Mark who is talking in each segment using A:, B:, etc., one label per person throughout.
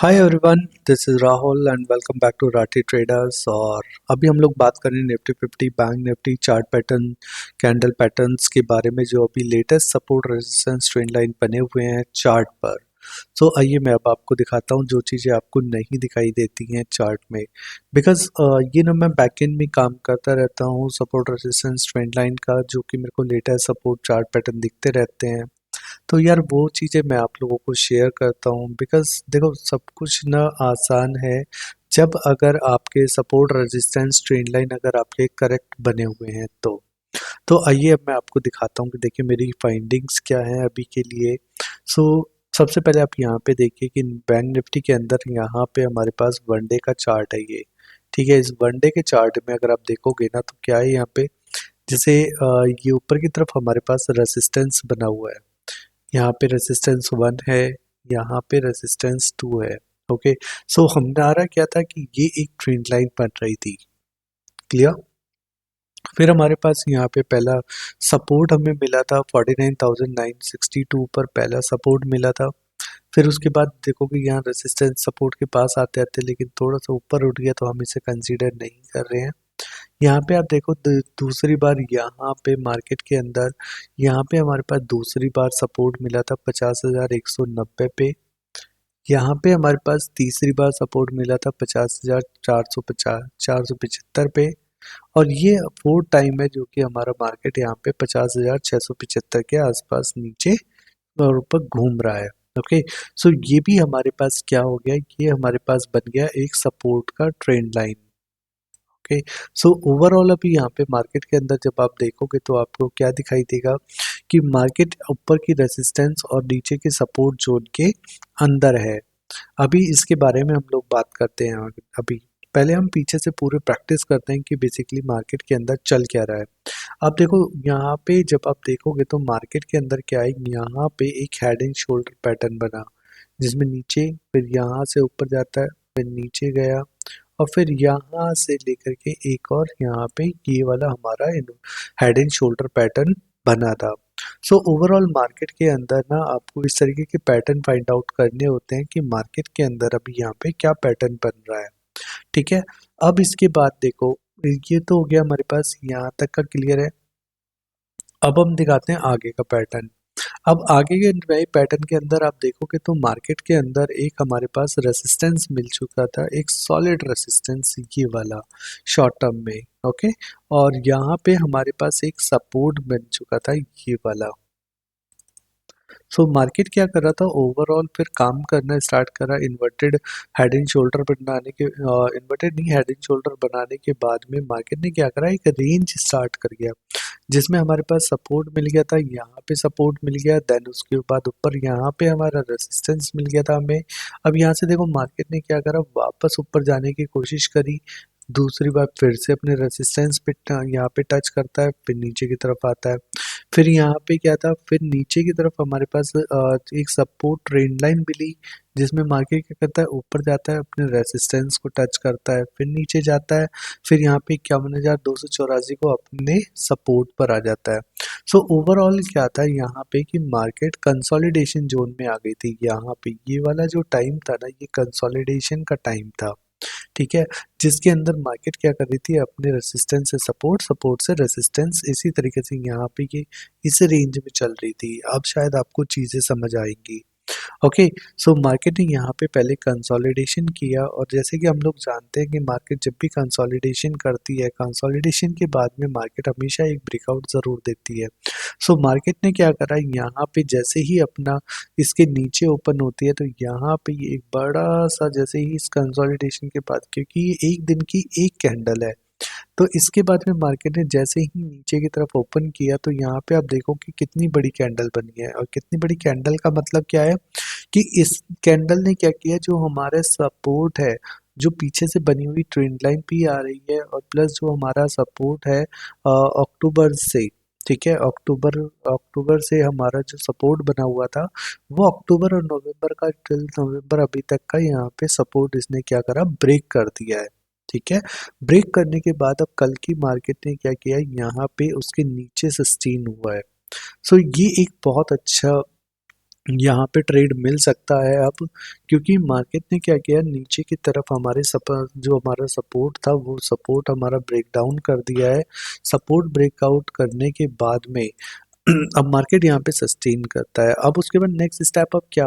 A: Hi everyone, this is Rahul and welcome back to Rathi Traders. और अभी हम लोग बात करें Nifty 50 bank Nifty chart pattern candle patterns के बारे में, जो अभी latest support resistance trend line बने हुए हैं चार्ट पर। तो आइए मैं अब आपको दिखाता हूँ जो चीज़ें आपको नहीं दिखाई देती हैं चार्ट में, बिकॉज ये ना मैं बैकएंड में काम करता रहता हूँ सपोर्ट रेजिस्टेंस ट्रेंड लाइन का, जो कि मेरे को लेटेस्ट सपोर्ट चार्ट पैटर्न दिखते रहते हैं। तो यार वो चीज़ें मैं आप लोगों को शेयर करता हूँ, बिकॉज देखो सब कुछ ना आसान है जब अगर आपके सपोर्ट रेजिस्टेंस ट्रेंड लाइन अगर आपके करेक्ट बने हुए हैं तो आइए अब मैं आपको दिखाता हूँ कि देखिए मेरी फाइंडिंग्स क्या है अभी के लिए। सो सबसे पहले आप यहाँ पे देखिए कि बैंक निफ्टी के अंदर यहाँ पे हमारे पास वन डे का चार्ट है ये। ठीक है, इस वन डे के चार्ट में अगर आप देखोगे ना तो क्या है यहाँ पे, जैसे ये ऊपर की तरफ हमारे पास रेसिस्टेंस बना हुआ है। यहाँ पे रेजिस्टेंस 1 है, यहाँ पे रेजिस्टेंस 2 है। ओके, सो हमारा क्या था कि ये एक ट्रेंड लाइन बन रही थी। क्लियर। फिर हमारे पास यहाँ पे पहला सपोर्ट हमें मिला था 49,962 पर, पहला सपोर्ट मिला था। फिर उसके बाद देखोगे यहाँ रेजिस्टेंस सपोर्ट के पास आते आते लेकिन थोड़ा सा ऊपर उठ गया, तो हम इसे कंसीडर नहीं कर रहे हैं। यहाँ पे आप देखो दूसरी बार यहाँ पे मार्केट के अंदर यहाँ पे हमारे पास दूसरी बार सपोर्ट मिला था 50,190 पे। यहाँ पे हमारे पास तीसरी बार सपोर्ट मिला था 50,450 475 पे। और ये फोर्थ टाइम है जो कि हमारा मार्केट यहाँ पे 50,675 के आसपास नीचे और ऊपर घूम रहा है। ओके, सो ये भी हमारे पास क्या हो गया, ये हमारे पास बन गया एक सपोर्ट का trend line. Okay, so overall अभी यहाँ पे मार्केट के अंदर जब आप देखोगे तो आपको क्या दिखाई देगा कि मार्केट ऊपर की रेजिस्टेंस और नीचे के सपोर्ट जोन के अंदर है। अभी इसके बारे में हम लोग बात करते हैं अभी। पहले हम पीछे से पूरे प्रैक्टिस करते हैं कि बेसिकली मार्केट के अंदर चल क्या रहा है। आप देखो यहाँ पे जब आप देखोगे तो मार्केट के अंदर क्या है, यहाँ पे एक हेड एंड शोल्डर पैटर्न बना, जिसमें नीचे फिर यहाँ से ऊपर जाता है, फिर नीचे गया, और फिर यहाँ से लेकर के एक और यहाँ पे ये वाला हमारा हेड एंड शोल्डर पैटर्न बना था। सो ओवरऑल मार्केट के अंदर ना आपको इस तरीके के पैटर्न फाइंड आउट करने होते हैं कि मार्केट के अंदर अभी यहाँ पे क्या पैटर्न बन रहा है। ठीक है, अब इसके बाद देखो, ये तो हो गया हमारे पास यहाँ तक का क्लियर है। अब हम दिखाते हैं आगे का पैटर्न। अब आगे के नए पैटर्न के अंदर आप देखोगे तो मार्केट के अंदर एक हमारे पास रेसिस्टेंस मिल चुका था, एक सॉलिड रेसिस्टेंस ये वाला शॉर्ट टर्म में। ओके, और यहाँ पे हमारे पास एक सपोर्ट बन चुका था ये वाला। सो मार्केट क्या कर रहा था ओवरऑल, फिर काम करना स्टार्ट करा इन्वर्टेड हेड एंड शोल्डर बनाने के, इन्वर्टेड नहीं हेड एंड शोल्डर बनाने के बाद में मार्केट ने क्या करा, एक रेंज स्टार्ट कर गया, जिसमें हमारे पास सपोर्ट मिल गया था, यहाँ पे सपोर्ट मिल गया, देन उसके बाद ऊपर यहाँ पे हमारा रेसिस्टेंस मिल गया था हमें। अब यहाँ से देखो मार्केट ने क्या करा, वापस ऊपर जाने की कोशिश करी, दूसरी बार फिर से अपने रेसिस्टेंस पे यहाँ पे टच करता है, फिर नीचे की तरफ आता है। फिर यहाँ पे क्या था, फिर नीचे की तरफ हमारे पास एक सपोर्ट ट्रेंड लाइन मिली, जिसमें मार्केट क्या करता है, ऊपर जाता है, अपने रेसिस्टेंस को टच करता है, फिर नीचे जाता है, फिर यहाँ पे 51,284 को अपने सपोर्ट पर आ जाता है। सो ओवरऑल क्या था यहाँ पे कि मार्केट कंसोलिडेशन जोन में आ गई थी। यहाँ पे ये वाला जो टाइम था ना, ये कंसोलिडेशन का टाइम था। ठीक है, जिसके अंदर मार्केट क्या कर रही थी, अपने रेसिस्टेंस से सपोर्ट, सपोर्ट से रेसिस्टेंस, इसी तरीके से यहाँ पे ये इस रेंज में चल रही थी। अब शायद आपको चीज़ें समझ आएंगी। ओके, सो मार्केट ने यहाँ पे पहले कंसोलिडेशन किया, और जैसे कि हम लोग जानते हैं कि मार्केट जब भी कंसोलिडेशन करती है, कंसोलिडेशन के बाद में मार्केट हमेशा एक ब्रेकआउट ज़रूर देती है। सो मार्केट ने क्या करा, यहाँ पे जैसे ही अपना इसके नीचे ओपन होती है तो यहाँ पे ये एक बड़ा सा, जैसे ही इस कंसोलिडेशन के बाद, क्योंकि ये एक दिन की एक कैंडल है, तो इसके बाद में मार्केट ने जैसे ही नीचे की तरफ ओपन किया तो यहाँ पे आप देखो कि कितनी बड़ी कैंडल बनी है। और कितनी बड़ी कैंडल का मतलब क्या है कि इस कैंडल ने क्या किया, जो हमारे सपोर्ट है, जो पीछे से बनी हुई ट्रेंड लाइन भी आ रही है, और प्लस जो हमारा सपोर्ट है अक्टूबर से, ठीक है, अक्टूबर अक्टूबर से हमारा जो सपोर्ट बना हुआ था, वो अक्टूबर और नवंबर का, टिल नवंबर अभी तक का यहाँ पे सपोर्ट इसने क्या करा, ब्रेक कर दिया है। ठीक है, ब्रेक करने के बाद अब कल की मार्केट ने क्या किया, यहाँ पे उसके नीचे सस्टेन हुआ है। सो ये एक बहुत अच्छा यहाँ पे ट्रेड मिल सकता है अब, क्योंकि मार्केट ने क्या किया, नीचे की तरफ हमारे जो हमारा सपोर्ट था वो सपोर्ट हमारा ब्रेक डाउन कर दिया है। सपोर्ट ब्रेकआउट करने के बाद में अब मार्केट यहाँ पे सस्टेन करता है। अब उसके बाद नेक्स्ट स्टेप अब क्या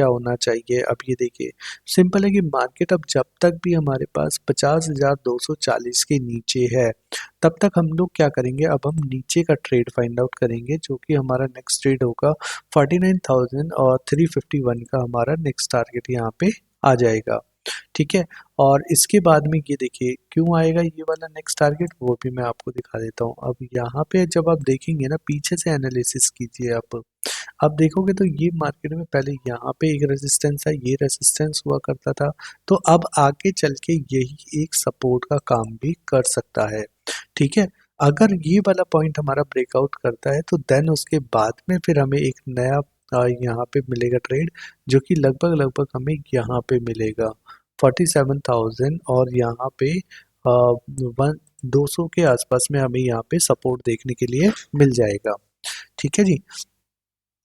A: होना चाहिए, अब ये देखिए सिंपल है कि मार्केट अब जब तक भी हमारे पास 50,240 के नीचे है तब तक हम लोग क्या करेंगे, अब हम नीचे का ट्रेड फाइंड आउट करेंगे, जो कि हमारा नेक्स्ट ट्रेड होगा 49,000 और 351 का हमारा नेक्स्ट टारगेट यहाँ पे आ जाएगा। ठीक है, और इसके बाद में ये देखिए क्यों आएगा ये वाला नेक्स्ट टारगेट, वो भी मैं आपको दिखा देता हूँ। अब यहाँ पे जब आप देखेंगे ना, पीछे से एनालिसिस कीजिए आप देखोगे तो ये मार्केट में पहले यहाँ पे एक रेजिस्टेंस है, ये रेजिस्टेंस हुआ करता था, तो अब आगे चल के यही एक सपोर्ट का काम भी कर सकता है। ठीक है, अगर ये वाला पॉइंट हमारा ब्रेकआउट करता है तो देन उसके बाद में फिर हमें एक नया यहाँ पे मिलेगा ट्रेड, जो कि लगभग लगभग हमें यहाँ पे मिलेगा 47,000, और यहाँ पे वन 200 के आसपास में हमें यहाँ पे सपोर्ट देखने के लिए मिल जाएगा। ठीक है जी,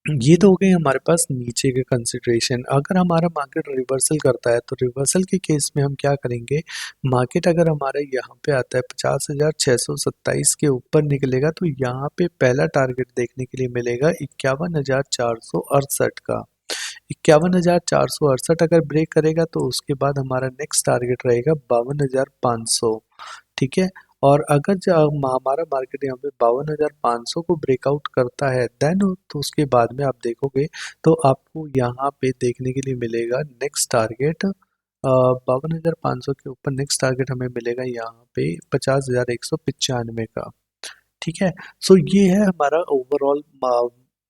A: ये तो हो गई हमारे पास नीचे के कंसिडरेशन। अगर हमारा मार्केट रिवर्सल करता है तो रिवर्सल के केस में हम क्या करेंगे, मार्केट अगर हमारा यहाँ पे आता है 50,627 के ऊपर निकलेगा तो यहाँ पे पहला टारगेट देखने के लिए मिलेगा 51,468 का। 51,468 अगर ब्रेक करेगा तो उसके बाद हमारा नेक्स्ट टारगेट रहेगा 52,500। ठीक है, और अगर हमारा मार्केट यहाँ पे 52,500 को ब्रेकआउट करता है देन तो उसके बाद में आप देखोगे तो आपको यहाँ पे देखने के लिए मिलेगा नेक्स्ट टारगेट 52,500 के ऊपर नेक्स्ट टारगेट हमें मिलेगा यहाँ पे 50,195 का। ठीक है, सो ये है हमारा ओवरऑल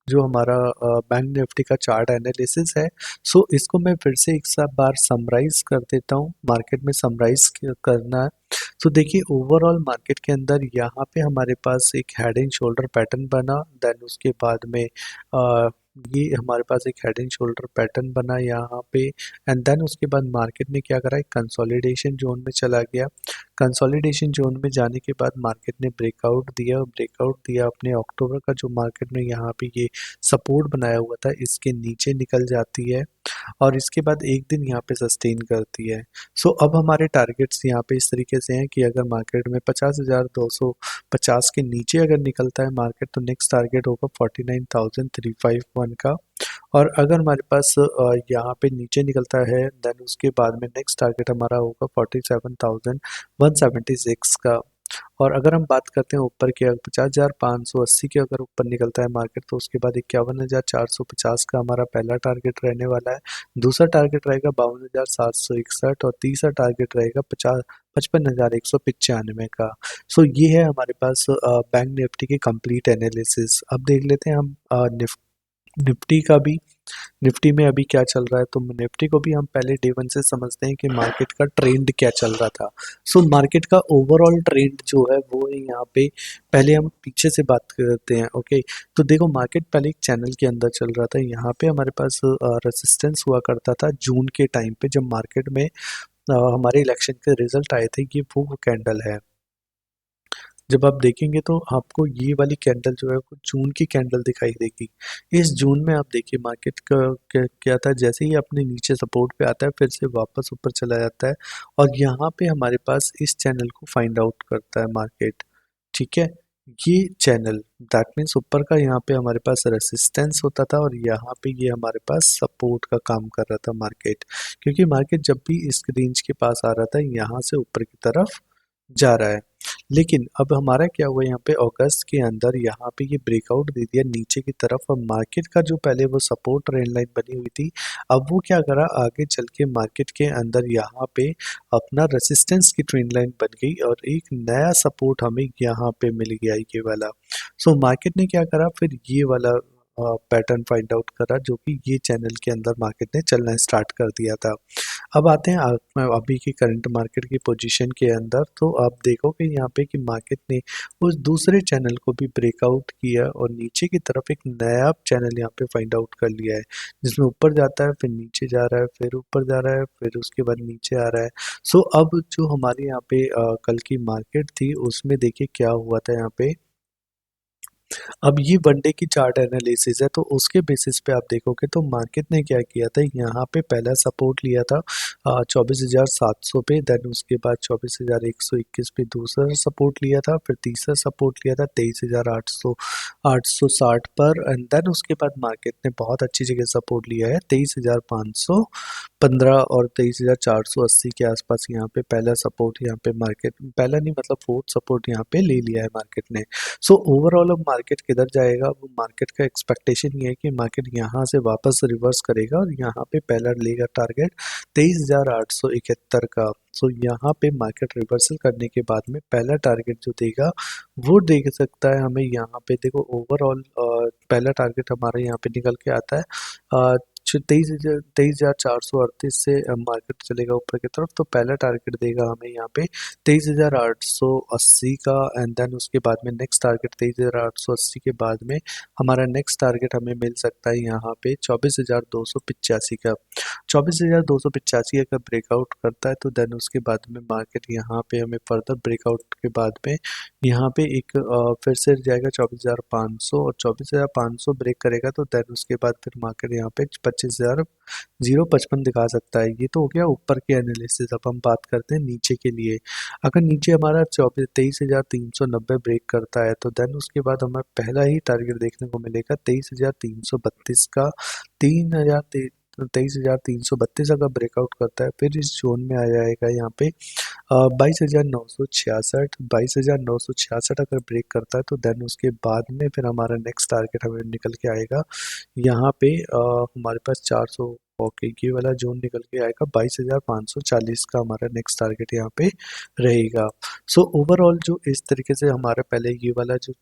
A: जो हमारा बैंक निफ्टी का चार्ट एनालिसिस है। सो इसको मैं फिर से एक साथ बार समराइज कर देता हूँ, मार्केट में समराइज करना है। तो देखिए ओवरऑल मार्केट के अंदर यहाँ पे हमारे पास एक हेड एंड शोल्डर पैटर्न बना, देन उसके बाद में ये हमारे पास एक हेड एंड शोल्डर पैटर्न बना यहाँ पे, एंड देन उसके बाद मार्केट ने क्या करा, एक कंसोलिडेशन जोन में चला गया। कंसोलिडेशन जोन में जाने के बाद मार्केट ने ब्रेकआउट दिया अपने अक्टूबर का जो मार्केट में यहाँ पे ये सपोर्ट बनाया हुआ था इसके नीचे निकल जाती है, और इसके बाद एक दिन यहाँ पे सस्टेन करती है। सो अब हमारे टारगेट्स यहाँ पे इस तरीके से हैं कि अगर मार्केट में 50,250 के नीचे अगर निकलता है मार्केट तो नेक्स्ट टारगेट होगा 49,351 का, और अगर हमारे पास यहाँ पे नीचे निकलता है देन उसके बाद में नेक्स्ट टारगेट हमारा होगा 47,176 का। और अगर हम बात करते हैं ऊपर के 50,580 के अगर ऊपर निकलता है मार्केट तो उसके बाद 51,450 का हमारा पहला टारगेट रहने वाला है। दूसरा टारगेट रहेगा 52,761, और तीसरा टारगेट रहेगा 55,195 का। सो ये है हमारे पास बैंक निफ्टी की कंप्लीट एनालिसिस। अब देख लेते हैं हम निफ्टी का भी, निफ्टी में अभी क्या चल रहा है। तो निफ्टी को भी हम पहले डे वन से समझते हैं कि मार्केट का ट्रेंड क्या चल रहा था। सो मार्केट का ओवरऑल ट्रेंड जो है वो है यहाँ पे, पहले हम पीछे से बात करते हैं। ओके, तो देखो मार्केट पहले एक चैनल के अंदर चल रहा था, यहाँ पे हमारे पास रेसिस्टेंस हुआ करता था जून के टाइम पे जब मार्केट में हमारे इलेक्शन के रिजल्ट आए थे। ये वो कैंडल है, जब आप देखेंगे तो आपको ये वाली कैंडल जो है वो जून की कैंडल दिखाई देगी। इस जून में आप देखिए मार्केट का क्या था, जैसे ही अपने नीचे सपोर्ट पे आता है फिर से वापस ऊपर चला जाता है, और यहाँ पे हमारे पास इस चैनल को फाइंड आउट करता है मार्केट। ठीक है, ये चैनल दैट मीन्स ऊपर का यहाँ पे हमारे पास रेसिस्टेंस होता था और यहाँ पे ये हमारे पास सपोर्ट का काम कर रहा था मार्केट, क्योंकि मार्केट जब भी इस रेंज के पास आ रहा था यहाँ से ऊपर की तरफ जा रहा है। लेकिन अब हमारा क्या हुआ, यहाँ पे अगस्त के अंदर यहाँ पे ये ब्रेकआउट दे दिया नीचे की तरफ, और मार्केट का जो पहले वो सपोर्ट ट्रेंड लाइन बनी हुई थी अब वो क्या करा, आगे चल के मार्केट के अंदर यहाँ पे अपना रेसिस्टेंस की ट्रेंड लाइन बन गई और एक नया सपोर्ट हमें यहाँ पे मिल गया ये वाला। सो मार्केट ने क्या करा, फिर ये वाला पैटर्न फाइंड आउट करा जो कि ये चैनल के अंदर मार्केट ने चलना स्टार्ट कर दिया था। अब आते हैं अभी की करंट मार्केट की पोजीशन के अंदर। तो आप देखोगे यहाँ पे कि मार्केट ने उस दूसरे चैनल को भी ब्रेकआउट किया और नीचे की तरफ एक नया चैनल यहाँ पे फाइंड आउट कर लिया है, जिसमें ऊपर जाता है फिर नीचे जा रहा है फिर ऊपर जा रहा है फिर उसके बाद नीचे आ रहा है। सो अब जो हमारे यहाँ पे कल की मार्केट थी उसमें देखिए क्या हुआ था यहाँ पे, अब ये वनडे की चार्ट एनालिसिस है, तो उसके बेसिस पे आप देखोगे तो मार्केट ने क्या किया था, यहाँ पे पहला सपोर्ट लिया था 24,700 पे, देन उसके बाद 24,121 पे दूसरा सपोर्ट लिया था, फिर तीसरा सपोर्ट लिया था 23,860 पर, एंड देन उसके बाद मार्केट ने बहुत अच्छी जगह सपोर्ट लिया है 23,515 और 23,480 के आसपास। यहाँ पे पहला सपोर्ट, यहाँ पे मार्केट पहला नहीं मतलब फोर्थ सपोर्ट यहाँ पे ले लिया है मार्केट ने। सो ओवरऑल अब मार्केट किधर जाएगा, वो मार्केट का एक्सपेक्टेशन ये है कि मार्केट यहाँ से वापस रिवर्स करेगा और यहाँ पे पहला लेगा टारगेट 23,871 का। सो यहाँ पे मार्केट रिवर्सल करने के बाद में पहला टारगेट जो देगा वो देख सकता है हमें। यहाँ पे देखो ओवरऑल पहला टारगेट हमारा यहाँ पे निकल के आता है 23,438 से मार्केट चलेगा ऊपर की तरफ, तो पहला टारगेट देगा हमें यहाँ पे 23,880 का, एंड देन उसके बाद में नेक्स्ट टारगेट 23,880 के बाद में हमारा नेक्स्ट टारगेट हमें मिल सकता है यहाँ पे 24,285 का। 24,285 अगर ब्रेकआउट करता है तो देन उसके बाद में मार्केट यहाँ पे हमें फर्दर ब्रेकआउट के बाद में यहाँ पे एक फिर से जाएगा 24,500, और 24,500 ब्रेक करेगा तो देन उसके बाद फिर मार्केट यहाँ पे 25,055 दिखा सकता है। ये तो हो गया ऊपर के एनालिसिस। अब हम बात करते हैं नीचे के लिए। अगर नीचे हमारा 23,390 ब्रेक करता है तो देन उसके बाद हमें पहला ही टारगेट देखने को मिलेगा 23,332 का। 23,332 अगर ब्रेकआउट करता है फिर इस जोन में आ जाएगा यहाँ पे 22,966। 22,966 अगर ब्रेक करता है तो देन उसके बाद में फिर हमारा नेक्स्ट टारगेट हमें निकल के आएगा यहाँ पे हमारे पास 400। ओके, ये वाला जोन निकल के आएगा 22,540 का हमारा नेक्स्ट टारगेट यहाँ पे रहेगा। सो ओवरऑल जो इस तरीके से हमारा पहले ये वाला जो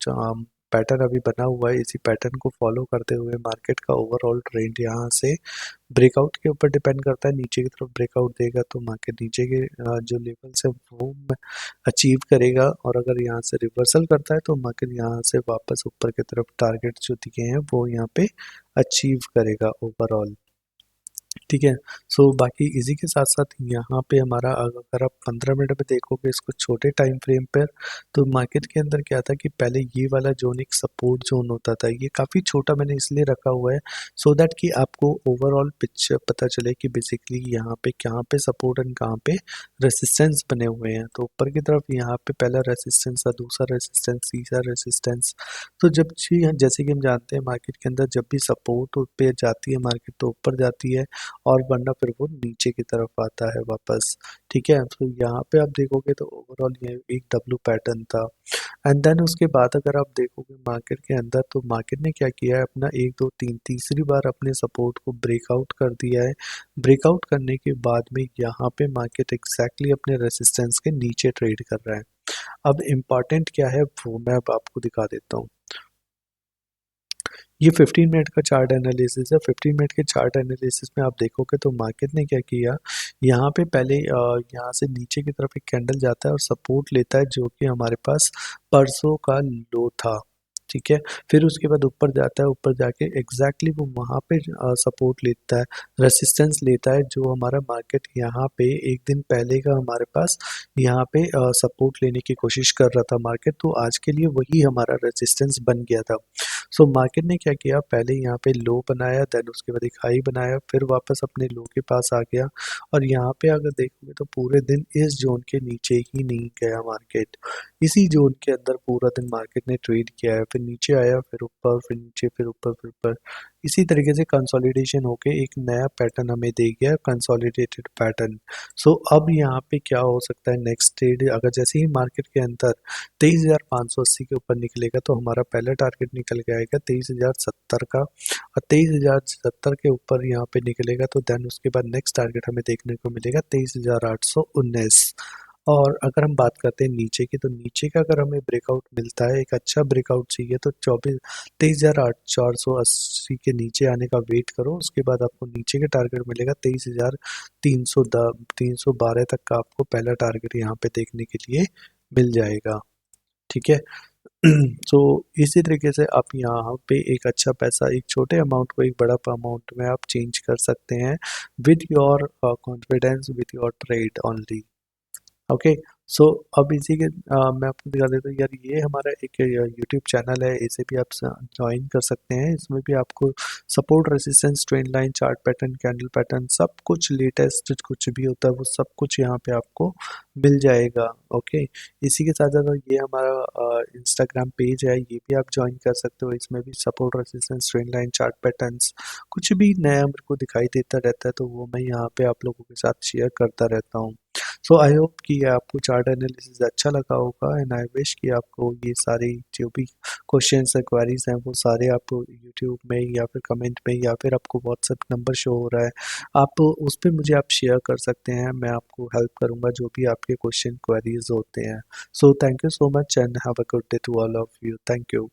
A: पैटर्न अभी बना हुआ है, इसी पैटर्न को फॉलो करते हुए मार्केट का ओवरऑल ट्रेंड यहाँ से ब्रेकआउट के ऊपर डिपेंड करता है। नीचे की तरफ ब्रेकआउट देगा तो मार्केट नीचे के जो लेवल्स है वो अचीव करेगा, और अगर यहाँ से रिवर्सल करता है तो मार्केट यहाँ से वापस ऊपर की तरफ टारगेट जो दिए हैं वो यहाँ पे अचीव करेगा ओवरऑल। ठीक है। सो बाकी इसी के साथ साथ यहाँ पे हमारा अगर आप 15 मिनट में देखोगे इसको छोटे टाइम फ्रेम पर, तो मार्केट के अंदर क्या था कि पहले ये वाला जोन एक सपोर्ट जोन होता था। ये काफ़ी छोटा मैंने इसलिए रखा हुआ है सो दैट कि आपको ओवरऑल पिक्चर पता चले कि बेसिकली यहाँ पे कहाँ पे सपोर्ट एंड कहाँ पे रेसिस्टेंस बने हुए हैं। तो ऊपर की तरफ यहाँ पे पहला रेसिस्टेंस था, दूसरा रेसिस्टेंस, तीसरा रेसिस्टेंस। तो जब जी जैसे कि हम जानते हैं मार्केट के अंदर जब भी सपोर्ट पे जाती है मार्केट तो ऊपर जाती है, और वरना फिर वो नीचे की तरफ आता है वापस। ठीक है, तो यहाँ पे आप देखोगे तो ओवरऑल ये एक डब्लू पैटर्न था। एंड देन उसके बाद अगर आप देखोगे मार्केट के अंदर तो मार्केट ने क्या किया है, अपना एक दो तीन तीसरी बार अपने सपोर्ट को ब्रेकआउट कर दिया है। ब्रेकआउट करने के बाद में यहाँ पे मार्केट एग्जैक्टली अपने रेसिस्टेंस के नीचे ट्रेड कर रहा है। अब इम्पॉर्टेंट क्या है वो मैं अब आपको दिखा देता हूँ। ये 15 मिनट का चार्ट एनालिसिस है। 15 मिनट के चार्ट एनालिसिस में आप देखोगे तो मार्केट ने क्या किया, यहाँ पे पहले यहाँ से नीचे की तरफ एक कैंडल जाता है और सपोर्ट लेता है जो कि हमारे पास परसों का लो था। ठीक है, फिर उसके बाद ऊपर जाता है, ऊपर जाके एग्जैक्टली वो वहाँ पे सपोर्ट लेता है, रेसिस्टेंस लेता है जो हमारा मार्केट यहाँ पे एक दिन पहले का हमारे पास यहाँ पे सपोर्ट लेने की कोशिश कर रहा था मार्केट, तो आज के लिए वही हमारा रेजिस्टेंस बन गया था। सो मार्केट ने क्या किया, पहले यहाँ पे लो बनाया, देन उसके बाद एक हाई बनाया, फिर वापस अपने लो के पास आ गया, और यहाँ पे अगर देखोगे तो पूरे दिन इस जोन के नीचे ही नहीं गया मार्केट। इसी जोन के अंदर पूरा दिन मार्केट ने ट्रेड किया है, फिर नीचे आया, फिर ऊपर, फिर नीचे, फिर ऊपर, फिर ऊपर। इसी तरीके से कंसोलिडेशन होके एक नया पैटर्न हमें दे गया, कंसोलिडेटेड पैटर्न। सो अब यहाँ पे क्या हो सकता है नेक्स्ट ट्रेड, अगर जैसे ही मार्केट के अंदर 23,580 के ऊपर निकलेगा तो हमारा पहला टारगेट निकल के आएगा 23,070 का, और 23,070 के ऊपर यहाँ पे निकलेगा तो देन उसके बाद नेक्स्ट टारगेट हमें देखने को मिलेगा 23,819। और अगर हम बात करते हैं नीचे की, तो नीचे का अगर हमें ब्रेकआउट मिलता है, एक अच्छा ब्रेकआउट चाहिए तो 23,480 के नीचे आने का वेट करो, उसके बाद आपको नीचे के टारगेट मिलेगा 23,312 तक का आपको पहला टारगेट यहाँ पे देखने के लिए मिल जाएगा। ठीक है। तो इसी तरीके से आप यहाँ पे एक अच्छा पैसा, एक छोटे अमाउंट को एक बड़ा अमाउंट में आप चेंज कर सकते हैं with your confidence, with your trade only. Okay. So अब इसी के मैं आपको दिखा देता हूँ यार, ये हमारा एक यूट्यूब चैनल है, इसे भी आप ज्वाइन कर सकते हैं। इसमें भी आपको support, resistance, trend line, chart pattern, candle pattern, सब कुछ लेटेस्ट कुछ भी होता है वो सब कुछ यहाँ पे आपको मिल जाएगा। ओके, इसी के साथ साथ ये हमारा इंस्टाग्राम पेज है, ये भी आप ज्वाइन कर सकते हो। इसमें भी support, resistance, trend line, chart patterns, कुछ भी नया मेरे को दिखाई देता रहता है तो वो मैं यहाँ पे आप लोगों के साथ शेयर करता रहता हूँ। सो आई होप कि आपको चार्ट एनालिसिस अच्छा लगा होगा, एंड आई विश कि आपको ये सारी जो भी क्वेश्चंस है, क्वेरीज हैं, वो सारे आप यूट्यूब में या फिर कमेंट में या फिर आपको व्हाट्सएप नंबर शो हो रहा है, आप उस पर मुझे आप शेयर कर सकते हैं। मैं आपको हेल्प करूंगा जो भी आपके क्वेश्चन क्वेरीज होते हैं। So thank you so much and have a good day to all of you. Thank you.